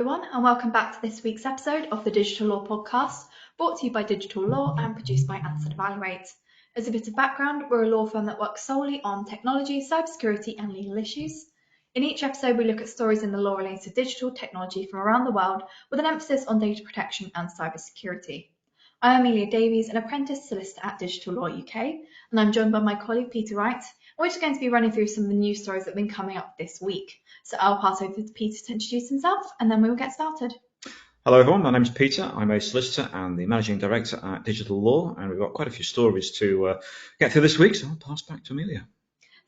Everyone, and welcome back to this week's episode of the Digital Law Podcast, brought to you by Digital Law and produced by Anson Evaluate. As a bit of background, we're a law firm that works solely on technology, cybersecurity, and legal issues. In each episode, we look at stories in the law related to digital technology from around the world, with an emphasis on data protection and cybersecurity. I'm Amelia Davies, an apprentice solicitor at Digital Law UK, and I'm joined by my colleague Peter Wright, and we're just going to be running through some of the news stories that have been coming up this week. So I'll pass over to Peter to introduce himself, and then we will get started. Hello everyone, my name is Peter. I'm a solicitor and the Managing Director at Digital Law, and we've got quite a few stories to get through this week, so I'll pass back to Amelia.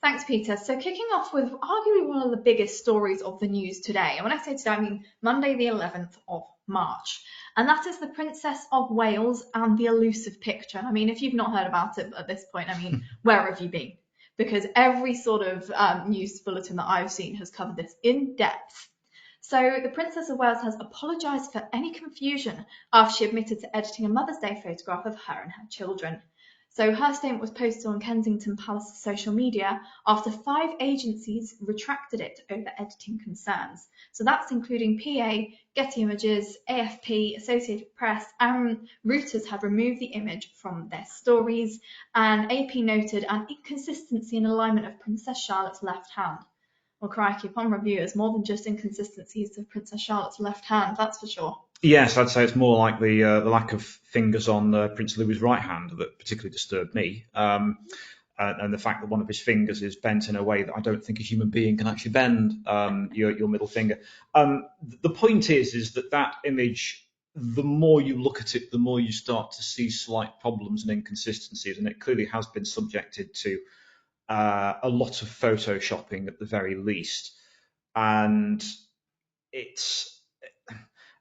Thanks, Peter. So kicking off with arguably one of the biggest stories of the news today, and when I say today, I mean Monday the 11th of March, and that is the Princess of Wales and the elusive picture. I mean, if you've not heard about it at this point, I mean, where have you been? Because every sort of news bulletin that I've seen has covered this in depth. So the Princess of Wales has apologised for any confusion after she admitted to editing a Mother's Day photograph of her and her children. So her statement was posted on Kensington Palace's social media after 5 agencies retracted it over editing concerns. So that's including PA, Getty Images, AFP, Associated Press, and Reuters have removed the image from their stories. And AP noted an inconsistency in alignment of Princess Charlotte's left hand. Well, crikey, upon review, it's more than just inconsistencies of Princess Charlotte's left hand, that's for sure. Yes, I'd say it's more like the lack of fingers on Prince Louis's right hand that particularly disturbed me, and the fact that one of his fingers is bent in a way that I don't think a human being can actually bend your middle finger. The point is that image, the more you look at it, the more you start to see slight problems and inconsistencies, and it clearly has been subjected to a lot of photoshopping at the very least. And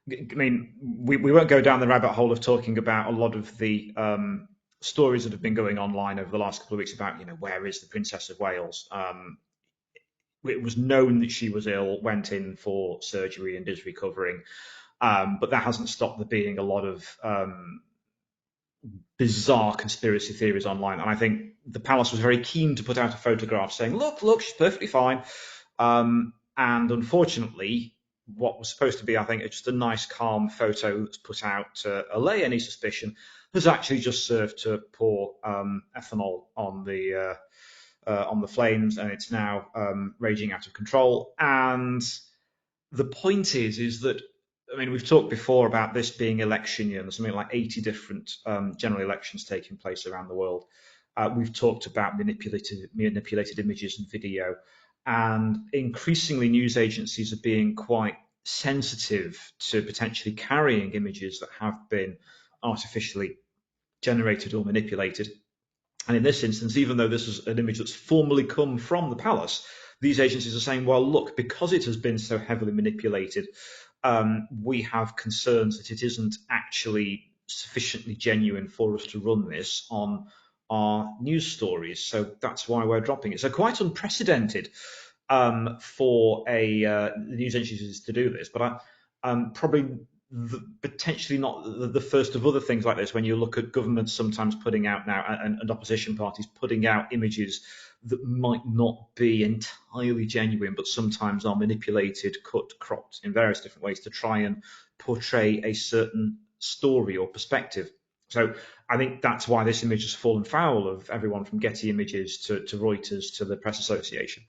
I mean, we won't go down the rabbit hole of talking about a lot of the stories that have been going online over the last couple of weeks about, where is the Princess of Wales? It was known that she was ill, went in for surgery and is recovering. But that hasn't stopped there being a lot of bizarre conspiracy theories online. And I think the palace was very keen to put out a photograph saying, look, she's perfectly fine. And unfortunately, what was supposed to be, I think, just a nice, calm photo that's put out to allay any suspicion has actually just served to pour ethanol on the flames, and it's now raging out of control. And the point is that, I mean, we've talked before about this being election year, and there's something like 80 different general elections taking place around the world. We've talked about manipulated images and video, and increasingly news agencies are being quite sensitive to potentially carrying images that have been artificially generated or manipulated. And in this instance, even though this is an image that's formally come from the palace, these agencies are saying, well, look, because it has been so heavily manipulated, we have concerns that it isn't actually sufficiently genuine for us to run this on our news stories. So that's why we're dropping it. So quite unprecedented for the news agencies to do this, but probably potentially not the first of other things like this. When you look at governments sometimes putting out now, and opposition parties putting out images that might not be entirely genuine, but sometimes are manipulated, cut, cropped in various different ways to try and portray a certain story or perspective. So I think that's why this image has fallen foul of everyone from Getty Images to Reuters to the Press Association,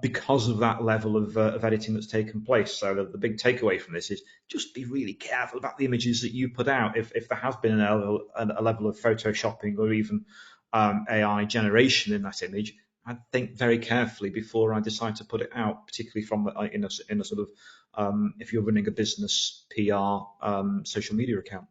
because of that level of editing that's taken place. So the big takeaway from this is just be really careful about the images that you put out. If there has been a level of photoshopping or even AI generation in that image, I'd think very carefully before I decide to put it out, particularly from in a sort of if you're running a business PR social media account.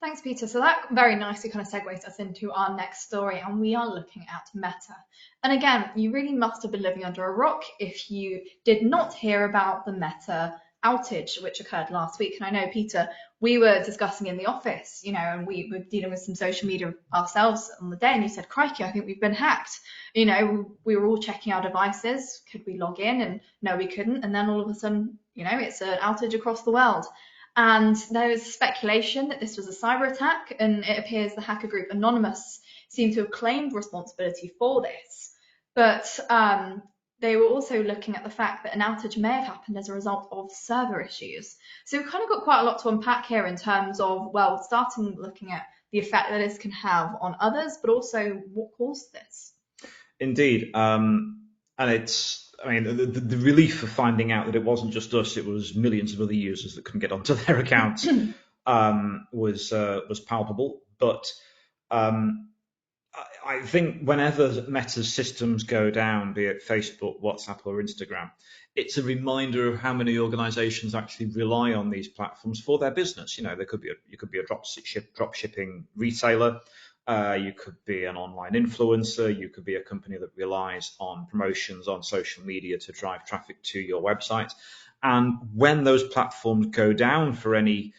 Thanks, Peter. So that very nicely kind of segues us into our next story, and we are looking at Meta. And again, you really must have been living under a rock if you did not hear about the Meta outage, which occurred last week. And I know, Peter, we were discussing in the office, and we were dealing with some social media ourselves on the day, and you said, crikey, I think we've been hacked. We were all checking our devices. Could we log in? And no, we couldn't. And then all of a sudden, it's an outage across the world. And there was speculation that this was a cyber attack, and it appears the hacker group Anonymous seemed to have claimed responsibility for this. But they were also looking at the fact that an outage may have happened as a result of server issues. So we've kind of got quite a lot to unpack here in terms of, well, starting looking at the effect that this can have on others, but also what caused this. Indeed. And it's, I mean, the relief of finding out that it wasn't just us, it was millions of other users that couldn't get onto their accounts was palpable. But I think whenever Meta's systems go down, be it Facebook, WhatsApp, or Instagram, it's a reminder of how many organizations actually rely on these platforms for their business. You know, you could be a drop shipping retailer, you could be an online influencer, you could be a company that relies on promotions on social media to drive traffic to your website. And when those platforms go down for any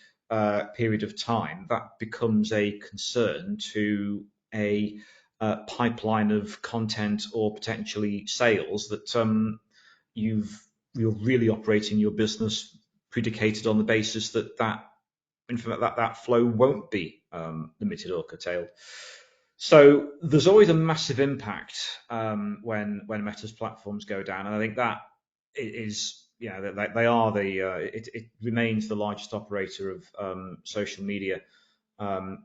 period of time, that becomes a concern to a pipeline of content or potentially sales that you're really operating your business predicated on the basis that flow won't be limited or curtailed. So there's always a massive impact when Meta's platforms go down, and I think that is, they are it remains the largest operator of social media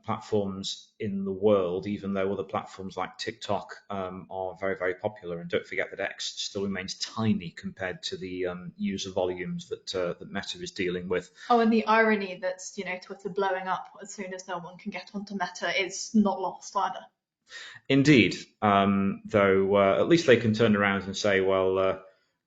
platforms in the world, even though other platforms like TikTok are very, very popular. And don't forget that X still remains tiny compared to the user volumes that Meta is dealing with. Oh, and the irony that's, Twitter blowing up as soon as no one can get onto Meta is not lost either. Indeed, though at least they can turn around and say, well,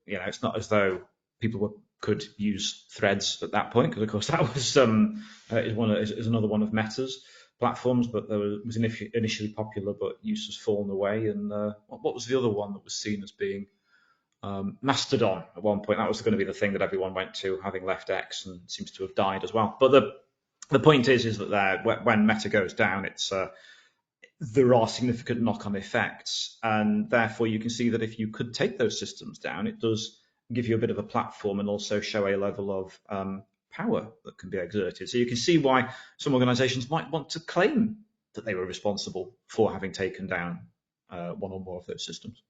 it's not as though people could use Threads at that point, because of course that was is another one of Meta's platforms, but there was initially popular, but use has fallen away. And what was the other one that was seen as being Mastodon at one point? That was going to be the thing that everyone went to, having left X, and seems to have died as well. But the point is that when Meta goes down, there are significant knock-on effects, and therefore you can see that if you could take those systems down, it does give you a bit of a platform and also show a level of power that can be exerted. So you can see why some organizations might want to claim that they were responsible for having taken down one or more of those systems.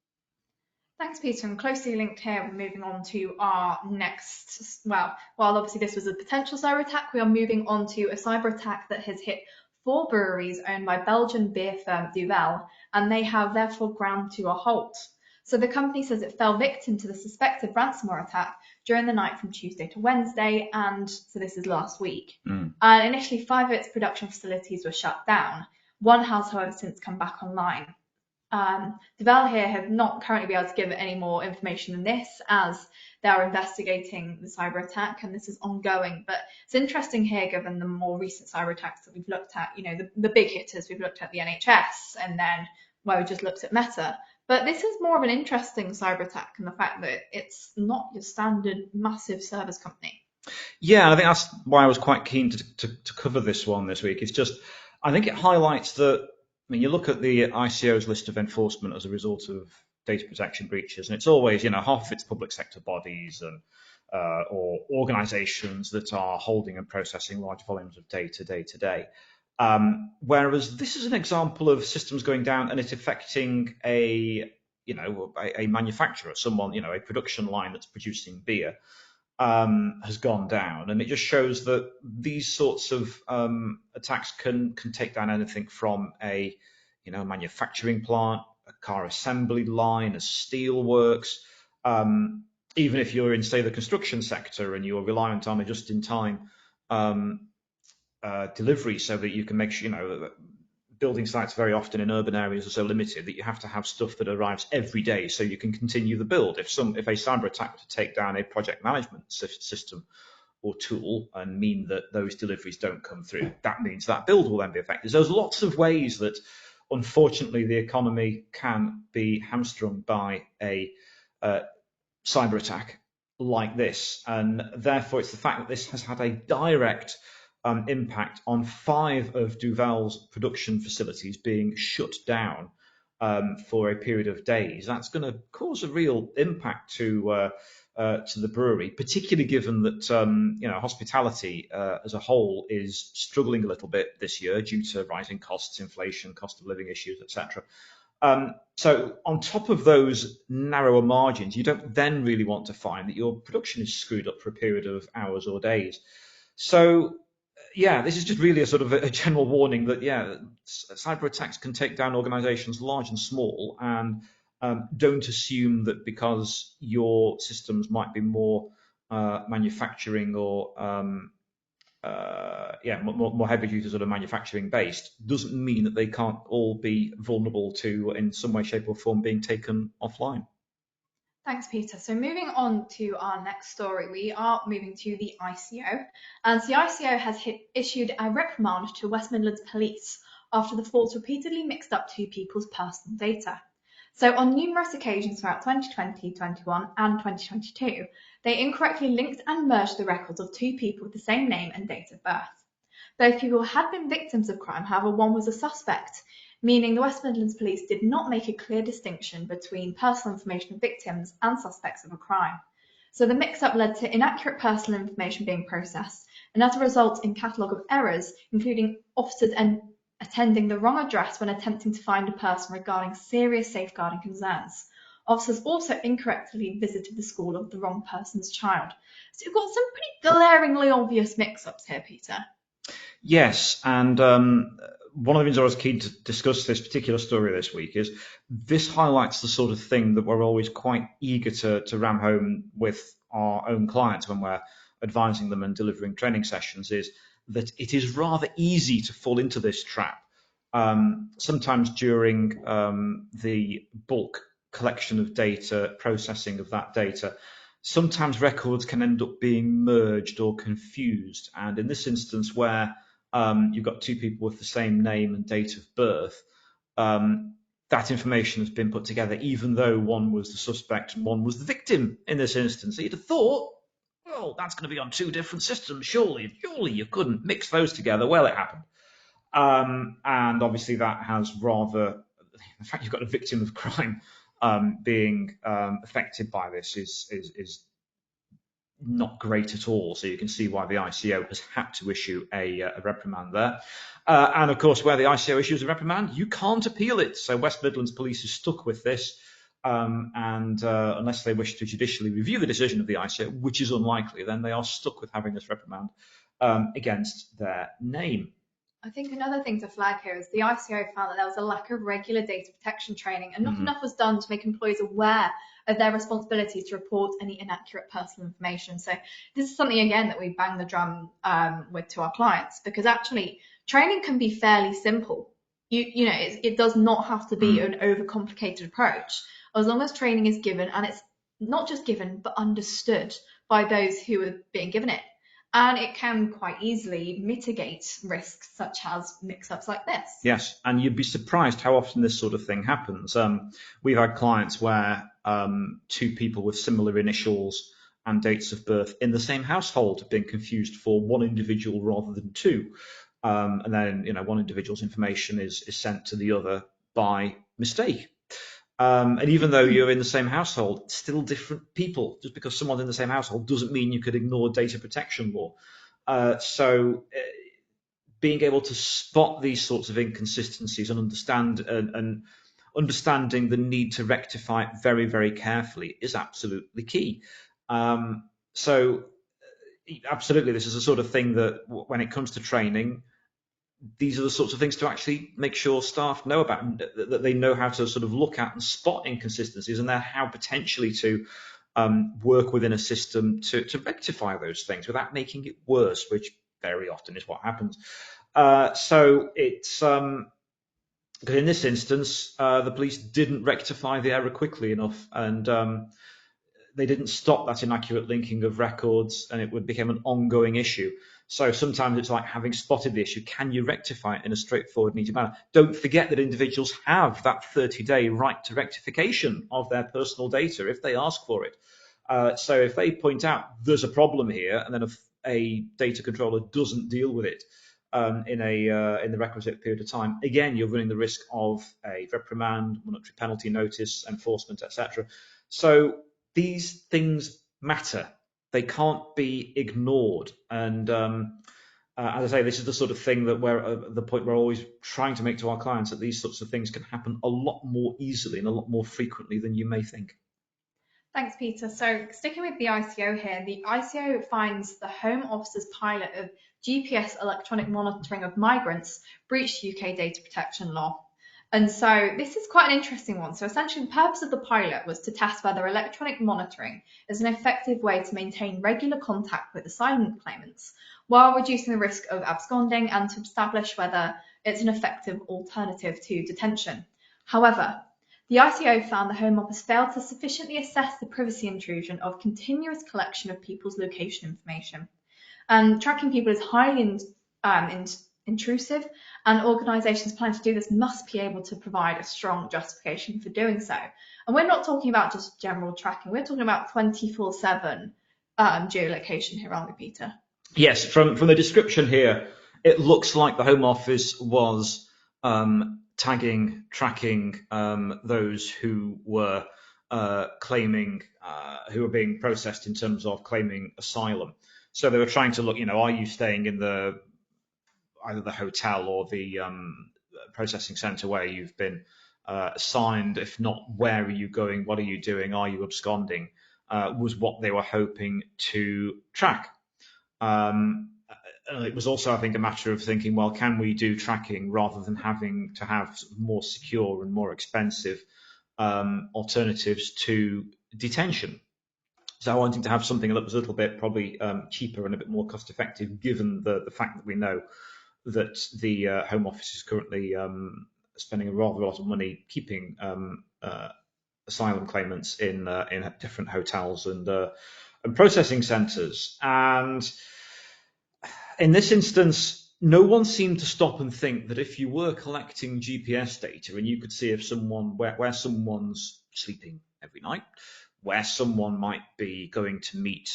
Thanks, Peter. And closely linked here, we're moving on to our next, while obviously this was a potential cyber attack, we are moving on to a cyber attack that has hit 4 breweries owned by Belgian beer firm Duvel, and they have therefore ground to a halt. So the company says it fell victim to the suspected ransomware attack during the night from Tuesday to Wednesday, and so this is last week. And initially 5 of its production facilities were shut down. One has, however, since come back online. Duvel here have not currently been able to give any more information than this, as they are investigating the cyber attack and this is ongoing. But it's interesting here, given the more recent cyber attacks that we've looked at, the big hitters, we've looked at the NHS and then where we just looked at Meta. But this is more of an interesting cyber attack, and the fact that it's not your standard massive service company. Yeah, and I think that's why I was quite keen to cover this one this week. It's just, I think it highlights that, you look at the ICO's list of enforcement as a result of data protection breaches, and it's always, half of it's public sector bodies and or organizations that are holding and processing large volumes of data day to day. Whereas this is an example of systems going down and it's affecting a manufacturer, someone, a production line that's producing beer has gone down. And it just shows that these sorts of attacks can take down anything from a manufacturing plant, a car assembly line, a steel works. Even if you're in, say, the construction sector and you're reliant on a just-in-time delivery, so that you can make sure, building sites very often in urban areas are so limited that you have to have stuff that arrives every day so you can continue the build. If a cyber attack were to take down a project management system or tool and mean that those deliveries don't come through, that means that build will then be affected. So there's lots of ways that, unfortunately, the economy can be hamstrung by a cyber attack like this. And therefore, it's the fact that this has had a direct impact on 5 of Duvel's production facilities being shut down for a period of days. That's going to cause a real impact to the brewery, particularly given that hospitality as a whole is struggling a little bit this year due to rising costs, inflation, cost of living issues, etc. So on top of those narrower margins, you don't then really want to find that your production is screwed up for a period of hours or days. So yeah, this is just really a sort of a general warning that, yeah, cyber attacks can take down organizations large and small, and don't assume that because your systems might be more manufacturing or more heavy duty sort of manufacturing based, doesn't mean that they can't all be vulnerable to, in some way, shape or form, being taken offline. Thanks, Peter. So moving on to our next story, we are moving to the ICO. And so the ICO has issued a reprimand to West Midlands Police after the force repeatedly mixed up two people's personal data. So on numerous occasions throughout 2020, 21 and 2022, they incorrectly linked and merged the records of two people with the same name and date of birth. Both people had been victims of crime, however, one was a suspect, meaning the West Midlands Police did not make a clear distinction between personal information of victims and suspects of a crime. So the mix-up led to inaccurate personal information being processed, and as a result in catalogue of errors, including officers attending the wrong address when attempting to find a person regarding serious safeguarding concerns. Officers also incorrectly visited the school of the wrong person's child. So you've got some pretty glaringly obvious mix-ups here, Peter. Yes, and one of the reasons I was keen to discuss this particular story this week is this highlights the sort of thing that we're always quite eager to ram home with our own clients when we're advising them and delivering training sessions, is that it is rather easy to fall into this trap. Sometimes during the bulk collection of data, processing of that data, sometimes records can end up being merged or confused. And in this instance, where you've got two people with the same name and date of birth, that information has been put together, even though one was the suspect and one was the victim in this instance. So you'd have thought, well, that's going to be on two different systems. Surely you couldn't mix those together. Well, it happened. And obviously that has rather, the fact you've got a victim of crime being affected by this is not great at all. So you can see why the ICO has had to issue a reprimand there. And of course, where the ICO issues a reprimand, you can't appeal it. So West Midlands Police is stuck with this. And unless they wish to judicially review the decision of the ICO, which is unlikely, then they are stuck with having this reprimand against their name. I think another thing to flag here is the ICO found that there was a lack of regular data protection training, and not enough was done to make employees aware of their responsibility to report any inaccurate personal information. So this is something, again, that we bang the drum with to our clients, because actually training can be fairly simple. It does not have to be an overcomplicated approach, as long as training is given, and it's not just given, but understood by those who are being given it. And it can quite easily mitigate risks such as mix-ups like this. Yes, and you'd be surprised how often this sort of thing happens. We've had clients where two people with similar initials and dates of birth in the same household have been confused for one individual rather than two. And then, one individual's information is sent to the other by mistake. And even though you're in the same household, still different people. Just because someone's in the same household doesn't mean you could ignore data protection law. So being able to spot these sorts of inconsistencies and understanding the need to rectify it very, very carefully is absolutely key. So absolutely, this is the sort of thing that when it comes to training, these are the sorts of things to actually make sure staff know about, that they know how to sort of look at and spot inconsistencies, and then how potentially to work within a system to rectify those things without making it worse, which very often is what happens. So it's because in this instance, the police didn't rectify the error quickly enough, and they didn't stop that inaccurate linking of records, and it became an ongoing issue. So sometimes it's like, having spotted the issue, can you rectify it in a straightforward, neat manner? Don't forget that individuals have that 30-day right to rectification of their personal data if they ask for it. So if they point out there's a problem here, and then a data controller doesn't deal with it in the requisite period of time, again, you're running the risk of a reprimand, monetary penalty notice, enforcement, etc. So these things matter. They can't be ignored. And as I say, this is the sort of thing that the point we're always trying to make to our clients, that these sorts of things can happen a lot more easily and a lot more frequently than you may think. Thanks, Peter. So sticking with the ICO here, the ICO finds the Home Office's pilot of GPS electronic monitoring of migrants breached UK data protection law. And so this is quite an interesting one. So essentially the purpose of the pilot was to test whether electronic monitoring is an effective way to maintain regular contact with asylum claimants while reducing the risk of absconding, and to establish whether it's an effective alternative to detention. However, the ICO found the Home Office failed to sufficiently assess the privacy intrusion of continuous collection of people's location information. Tracking people is highly intrusive, and organisations planning to do this must be able to provide a strong justification for doing so. And we're not talking about just general tracking, we're talking about 24/7 geolocation here, aren't we, Peter? Yes, from the description here, it looks like the Home Office was tagging, tracking those who were claiming, who were being processed in terms of claiming asylum. So they were trying to look, are you staying in either the hotel or the processing centre where you've been assigned? If not, where are you going? What are you doing? Are you absconding? Was what they were hoping to track. It was also, I think, a matter of thinking, well, can we do tracking rather than having to have more secure and more expensive alternatives to detention? So wanting to have something that was a little bit probably cheaper and a bit more cost effective, given the fact that we know that the Home Office is currently spending a rather lot of money keeping asylum claimants in different hotels and processing centres. And in this instance, no one seemed to stop and think that if you were collecting GPS data and you could see if someone where someone's sleeping every night, where someone might be going to meet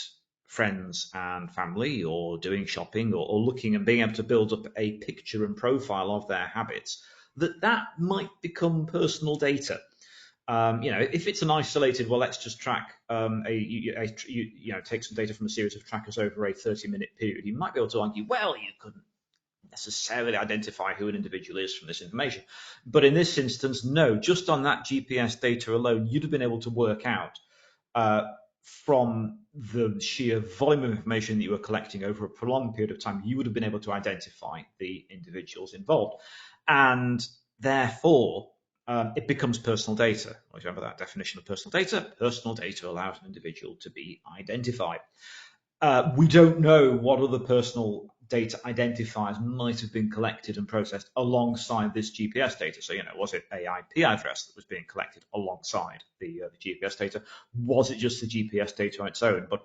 friends and family, or doing shopping, or looking and being able to build up a picture and profile of their habits, that might become personal data. If it's an isolated, well, let's just track take some data from a series of trackers over a 30-minute period, you might be able to argue, well, you couldn't necessarily identify who an individual is from this information. But in this instance, no, just on that GPS data alone, you'd have been able to work out from the sheer volume of information that you were collecting over a prolonged period of time, you would have been able to identify the individuals involved. And therefore, it becomes personal data. Remember that definition of personal data? Personal data allows an individual to be identified. We don't know what other personal data identifiers might have been collected and processed alongside this GPS data. So, was it an IP address that was being collected alongside the GPS data? Was it just the GPS data on its own? But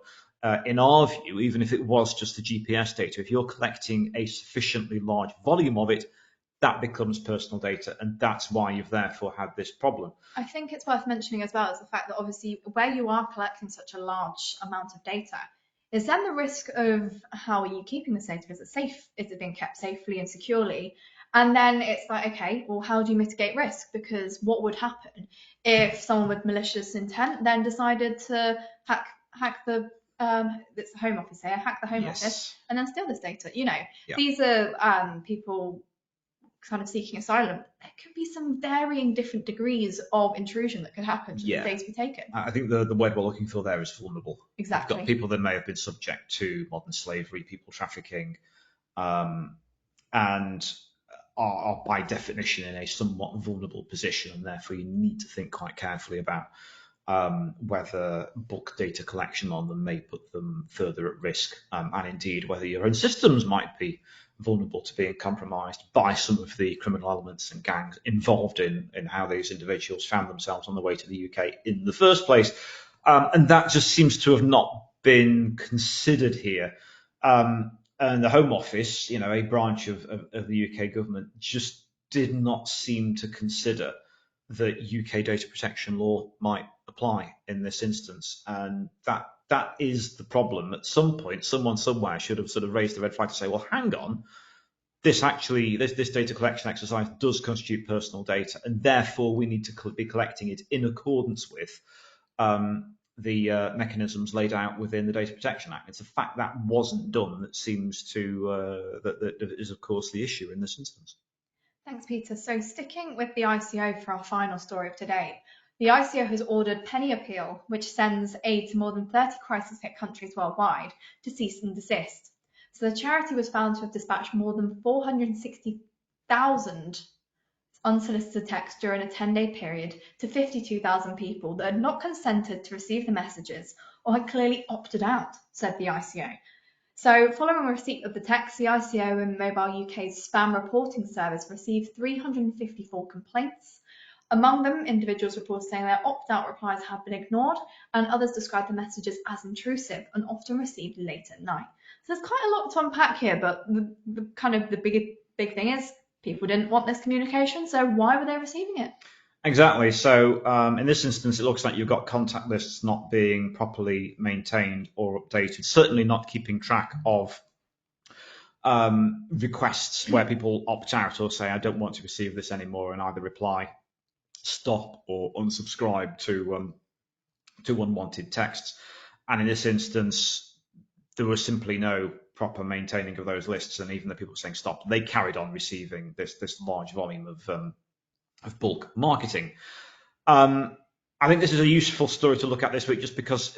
in our view, even if it was just the GPS data, if you're collecting a sufficiently large volume of it, that becomes personal data, and that's why you've therefore had this problem. I think it's worth mentioning as well is the fact that obviously where you are collecting such a large amount of data, is then the risk of how are you keeping this data? Is it safe? Is it being kept safely and securely? And then it's like, okay, well, how do you mitigate risk? Because what would happen if someone with malicious intent then decided to hack the it's the Home Office here, hack the Home Office and then steal this data? These are people kind of seeking asylum. There could be some varying different degrees of intrusion that could happen should the data be taken. I think the word we're looking for there is vulnerable. Exactly. You've got people that may have been subject to modern slavery, people trafficking, and are by definition in a somewhat vulnerable position, and therefore you need to think quite carefully about whether bulk data collection on them may put them further at risk, and indeed whether your own systems might be vulnerable to being compromised by some of the criminal elements and gangs involved in how these individuals found themselves on the way to the UK in the first place. And that just seems to have not been considered here. And the Home Office, a branch of the UK government, just did not seem to consider that UK data protection law might apply in this instance. And that is the problem. At some point, someone somewhere should have sort of raised the red flag to say, well, hang on, this data collection exercise does constitute personal data, and therefore we need to be collecting it in accordance with the mechanisms laid out within the Data Protection Act. It's the fact that wasn't done that seems to, that is of course the issue in this instance. Thanks, Peter. So sticking with the ICO for our final story of today, the ICO has ordered Penny Appeal, which sends aid to more than 30 crisis-hit countries worldwide, to cease and desist. So the charity was found to have dispatched more than 460,000 unsolicited texts during a 10-day period to 52,000 people that had not consented to receive the messages or had clearly opted out, said the ICO. So following receipt of the text, the ICO and Mobile UK's spam reporting service received 354 complaints. Among them, individuals reported saying their opt-out replies had been ignored, and others described the messages as intrusive and often received late at night. So there's quite a lot to unpack here, but the big thing is people didn't want this communication, so why were they receiving it? Exactly. So in this instance, it looks like you've got contact lists not being properly maintained or updated, certainly not keeping track of requests where people opt out or say, I don't want to receive this anymore, and either reply, stop, or unsubscribe to unwanted texts. And in this instance, there was simply no proper maintaining of those lists, and even the people saying stop, they carried on receiving this large volume of bulk marketing. I think this is a useful story to look at this week, just because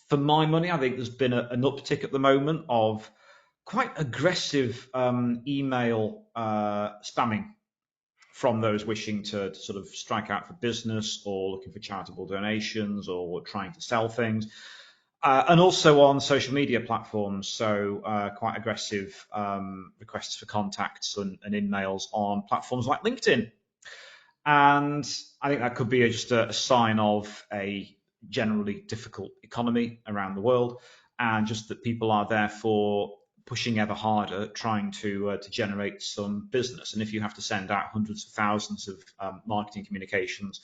for my money, I think there's been an uptick at the moment of quite aggressive email spamming from those wishing to sort of strike out for business or looking for charitable donations or trying to sell things. And also on social media platforms, so quite aggressive requests for contacts and emails on platforms like LinkedIn. And I think that could be just a sign of a generally difficult economy around the world, and just that people are therefore pushing ever harder, trying to generate some business. And if you have to send out hundreds of thousands of marketing communications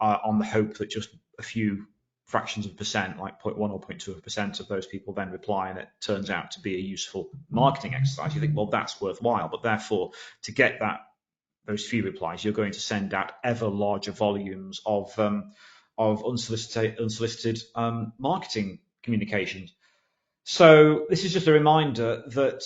on the hope that just a few fractions of a percent, like 0.1 or 0.2% of those people then reply, and it turns out to be a useful marketing exercise, you think, well, that's worthwhile. But therefore, to get those few replies, you're going to send out ever larger volumes of unsolicited marketing communications. So this is just a reminder that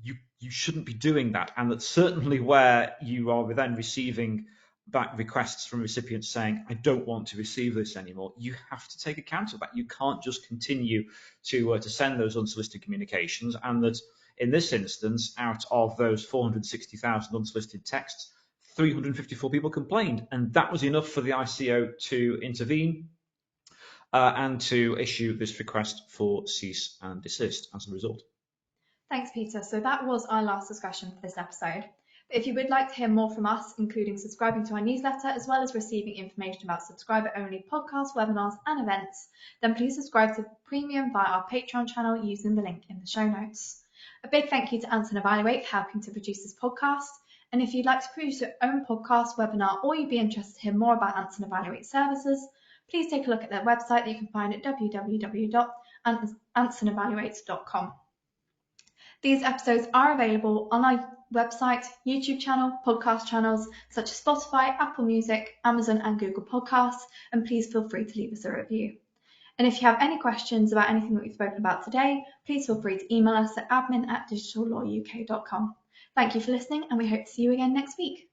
you shouldn't be doing that, and that certainly where you are then receiving back requests from recipients saying, I don't want to receive this anymore, you have to take account of that. You can't just continue to send those unsolicited communications, and that in this instance, out of those 460,000 unsolicited texts, 354 people complained, and that was enough for the ICO to intervene and to issue this request for cease and desist as a result. Thanks, Peter. So that was our last discussion for this episode. But if you would like to hear more from us, including subscribing to our newsletter, as well as receiving information about subscriber-only podcasts, webinars, and events, then please subscribe to Premium via our Patreon channel using the link in the show notes. A big thank you to Anson Evaluate for helping to produce this podcast. And if you'd like to produce your own podcast, webinar, or you'd be interested to hear more about Anson Evaluate services, please take a look at their website that you can find at www.ansonevaluate.com. These episodes are available on our website, YouTube channel, podcast channels such as Spotify, Apple Music, Amazon and Google Podcasts, and please feel free to leave us a review. And if you have any questions about anything that we've spoken about today, please feel free to email us at admin@digitallawuk.com. Thank you for listening, and we hope to see you again next week.